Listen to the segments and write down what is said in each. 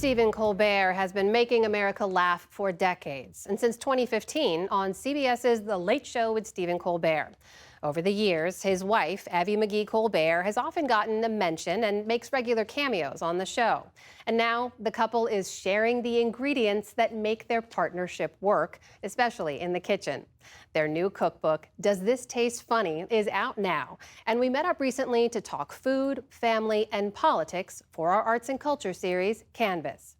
Stephen Colbert has been making America laugh for decades, and since 2015 on CBS's The Late Show with Stephen Colbert. Over the years, his wife, Evie McGee Colbert, has often gotten a mention and makes regular cameos on the show. And now the couple is sharing the ingredients that make their partnership work, especially in the kitchen. Their new cookbook, Does This Taste Funny?, is out now. And we met up recently to talk food, family, and politics for our arts and culture series, Canvas.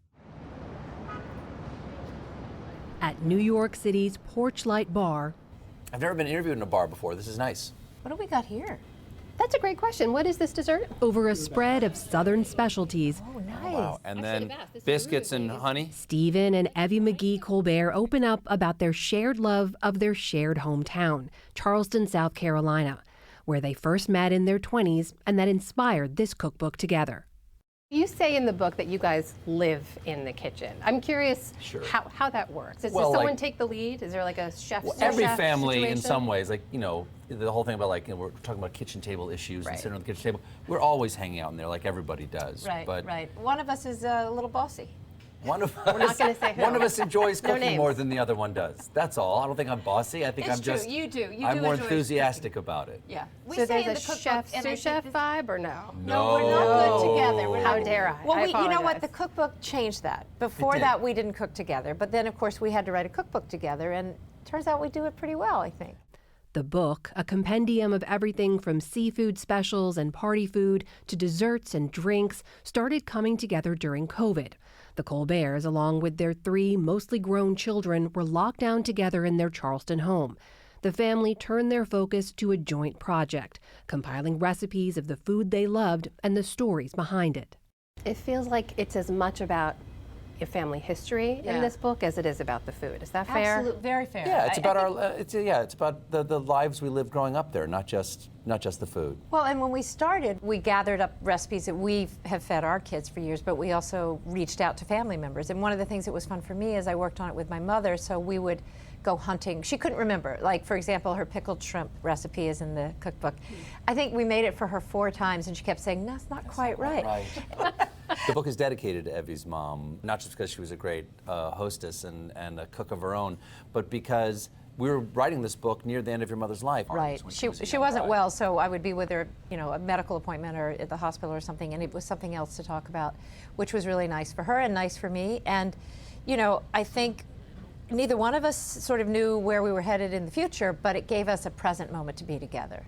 At New York City's Porchlight Bar. I've never been interviewed in a bar before. This is nice. What do we got here? That's a great question. What is this dessert? Over a spread of Southern specialties. Oh, nice. Wow. And then biscuits and honey. Stephen and Evie McGee Colbert open up about their shared love of their shared hometown, Charleston, South Carolina, where they first met in their 20s and that inspired this cookbook together. You say in the book that you guys live in the kitchen. I'm curious how that works. Does someone take the lead? Is there like a chef? Every chef family situation? in some ways, like, you know, the whole thing about like, you know, we're talking about kitchen table issues and sitting on the kitchen table. We're always hanging out in there like everybody does. Right, but right. One of us is a little bossy. One of We're not gonna say who. one of us enjoys No cooking names. more than the other one does. That's all. I don't think I'm bossy. I think It's I'm true. just. You do. You I'm do more enjoy enthusiastic about it. Yeah. We So say there's in a the cookbook, chef, and I sous think chef this- vibe or no? No, we're not good together. We're How not- dare I? Well, I you know what? apologize. The cookbook changed that. Before did. that, we didn't cook together. But then, of course, we had to write a cookbook together, and turns out we do it pretty well, I think. The book, a compendium of everything from seafood specials and party food to desserts and drinks, started coming together during COVID. The Colberts, along with their 3 mostly grown children, were locked down together in their Charleston home. The family turned their focus to a joint project, compiling recipes of the food they loved and the stories behind it. It feels like it's as much about your family history in Yeah. this book as it is about the food. Is that fair? Absolutely, very fair. Yeah, it's I about think- our. It's about the lives we lived growing up there, not just the food. Well, and when we started, we gathered up recipes that we have fed our kids for years, but we also reached out to family members. And one of the things that was fun for me is I worked on it with my mother, so we would go hunting. She couldn't remember. Like, for example, her pickled shrimp recipe is in the cookbook. I think we made it for her 4 times, and she kept saying, no, that's not quite right. The book is dedicated to Evie's mom, not just because she was a great hostess and a cook of her own, but because we were writing this book near the end of your mother's life. Right. When She was a young wasn't bride. well, so I would be with her, you know, a medical appointment or at the hospital or something, and it was something else to talk about, which was really nice for her and nice for me. And, you know, I think neither one of us sort of knew where we were headed in the future, but it gave us a present moment to be together.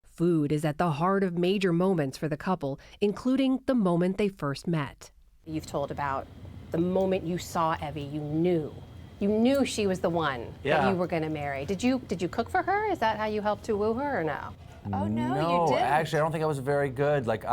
Food is at the heart of major moments for the couple, including the moment they first met. You've told about the moment you saw Evie, you knew she was the one that Yeah. you were going to marry. Did you cook for her? Is that how you helped to woo her or no? Oh, no, No, you didn't. actually, I don't think I was very good. Like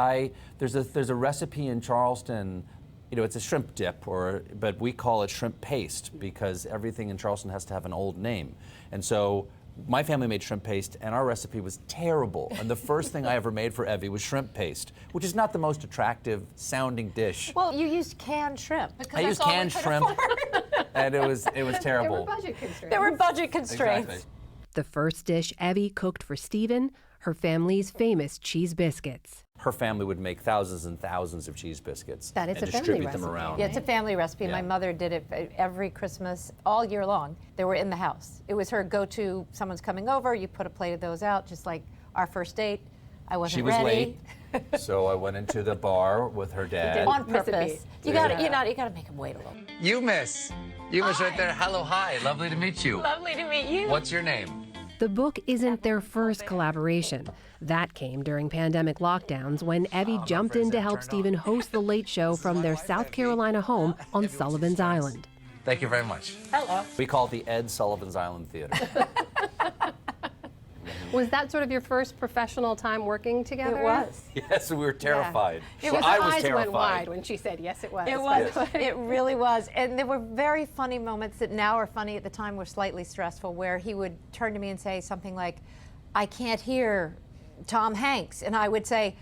there's a recipe in Charleston. You know, it's a shrimp dip, but we call it shrimp paste because everything in Charleston has to have an old name. And so my family made shrimp paste, and our recipe was terrible. And the first thing I ever made for Evie was shrimp paste, which is not the most attractive sounding dish. Well, you used canned shrimp. I used canned shrimp, and it was There were terrible. budget constraints. There were budget constraints. Exactly. The first dish Evie cooked for Stephen, her family's famous cheese biscuits. Her family would make thousands and thousands of cheese biscuits That is and a family distribute them recipe. around. Yeah, it's a family recipe. Yeah. My mother did it every Christmas, all year long. They were in the house. It was her go-to, someone's coming over, you put a plate of those out, just like our first date. I wasn't She was ready. late, so I went into the bar with her dad. On Miss a purpose. beat. You got to, you got to make them wait a little. You miss right there. Hello, hi. Lovely to meet you. Lovely to meet you. What's your name? The book isn't their first collaboration. That came during pandemic lockdowns when Evie jumped in to help Stephen host The Late Show from their South Carolina home on Sullivan's Island. Thank you very much. Hello. We call it the Ed Sullivan's Island Theater. Was that sort of your first professional time working together? It was. Yes, we were terrified. It Well, was, I her was eyes terrified. went wide when she said yes, it was. It was. It really was. And there were very funny moments that now are funny, at the time were slightly stressful, where he would turn to me and say something like, I can't hear Tom Hanks. And I would say,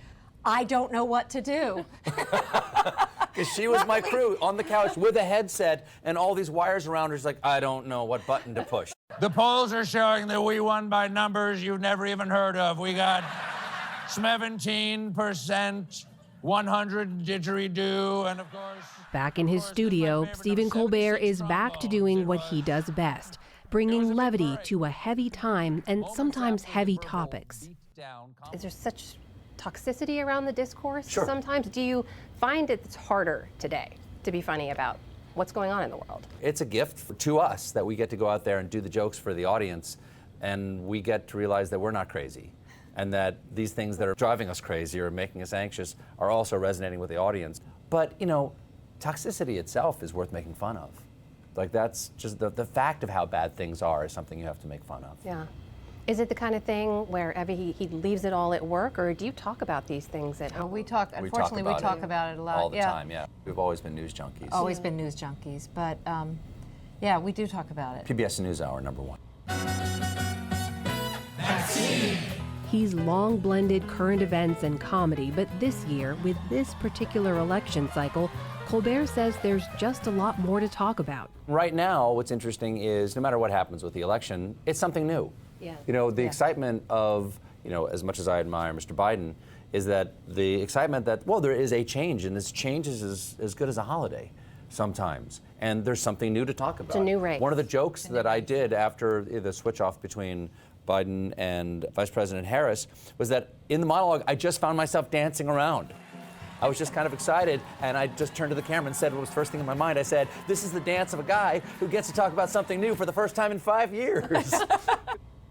I don't know what to do. Because she was my crew on the couch with a headset and all these wires around her. She's like, I don't know what button to push. The polls are showing that we won by numbers you've never even heard of. We got 17% 100 didgeridoo, and of course. Back in his studio, Stephen Colbert is back to doing what he does best, bringing levity to a heavy time and sometimes heavy topics. Is there such toxicity around the discourse Sure. sometimes? Do you find it's harder today to be funny about what's going on in the world? It's a gift to us that we get to go out there and do the jokes for the audience, and we get to realize that we're not crazy, and that these things that are driving us crazy or making us anxious are also resonating with the audience. But, you know, toxicity itself is worth making fun of. Like, that's just the fact of how bad things are is something you have to make fun of. Yeah. Is it the kind of thing where Evie, he leaves it all at work, or do you talk about these things at home? We talk, unfortunately, we talk about it a lot. All the time, yeah. We've always been news junkies. Always been news junkies, but yeah, we do talk about it. PBS NewsHour, #1. He's long blended current events and comedy, but this year, with this particular election cycle, Colbert says there's just a lot more to talk about. Right now, what's interesting is no matter what happens with the election, it's something new. Yeah. You know, the excitement of, you know, as much as I admire Mr. Biden, is that the excitement that, well, there is a change, and this change is as good as a holiday sometimes. And there's something new to talk about. It's a new race. One of the jokes that I did after the switch off between Biden and Vice President Harris was that in the monologue, I just found myself dancing around. I was just kind of excited, and I just turned to the camera and said what was first thing in my mind. I said, this is the dance of a guy who gets to talk about something new for the first time in 5 years.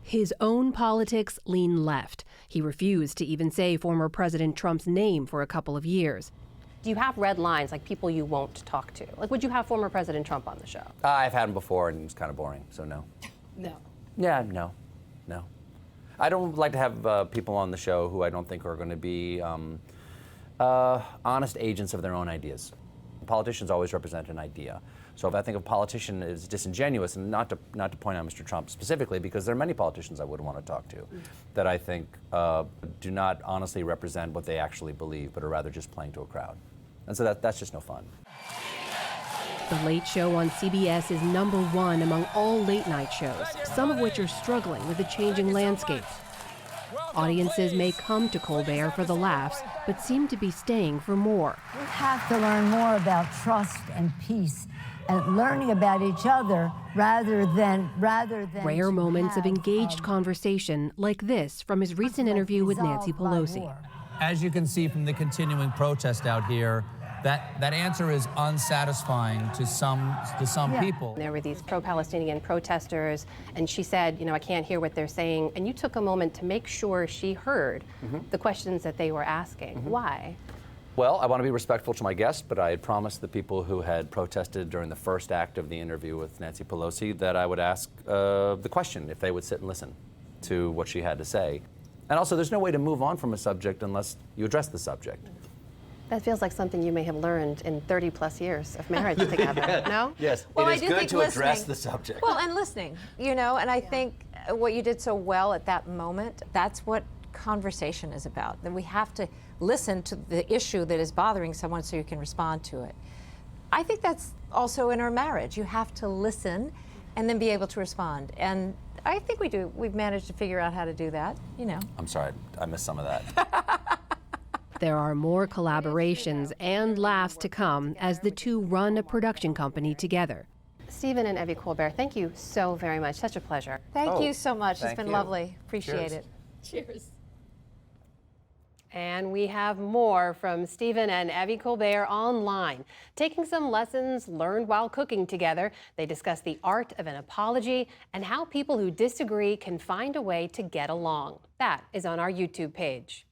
His own politics lean left. He refused to even say former President Trump's name for a couple of years. Do you have red lines, like people you won't talk to? Like, would you have former President Trump on the show? I've had him before, and it's kind of boring, so no. No. Yeah, no. I don't like to have people on the show who I don't think are going to be honest agents of their own ideas. Politicians always represent an idea. So if I think a politician is disingenuous, and not to point out Mr. Trump specifically, because there are many politicians I wouldn't want to talk to, that I think do not honestly represent what they actually believe, but are rather just playing to a crowd. And so that's just no fun. The Late Show on CBS is #1 among all late-night shows, some of which are struggling with the changing landscape. Audiences may come to Colbert for the laughs, but seem to be staying for more. We have to learn more about trust and peace and learning about each other rather than Rare to moments of have, engaged conversation like this from his recent interview with Nancy resolved by Pelosi. war. As you can see from the continuing protest out here, that answer is unsatisfying to some people. There were these pro-Palestinian protesters, and she said, you know, I can't hear what they're saying. And you took a moment to make sure she heard the questions that they were asking. Why? Well, I want to be respectful to my guests, but I had promised the people who had protested during the first act of the interview with Nancy Pelosi that I would ask the question if they would sit and listen to what she had to say. And also, there's no way to move on from a subject unless you address the subject. That feels like something you may have learned in 30-plus years of marriage together, no? Yes, Well, it I is do good think to address listening- the subject. Well, and listening, you know, and I think what you did so well at that moment, that's what conversation is about. That we have to listen to the issue that is bothering someone so you can respond to it. I think that's also in our marriage. You have to listen and then be able to respond. And I think we do. We've managed to figure out how to do that, you know. I'm sorry, I missed some of that. There are more collaborations and laughs to come as the two run a production company together. Stephen and Evie Colbert, thank you so very much. Such a pleasure. Thank you so much. It's thank been you. lovely. Appreciate Cheers. it. Cheers. And we have more from Stephen and Evie Colbert online. Taking some lessons learned while cooking together, they discuss the art of an apology and how people who disagree can find a way to get along. That is on our YouTube page.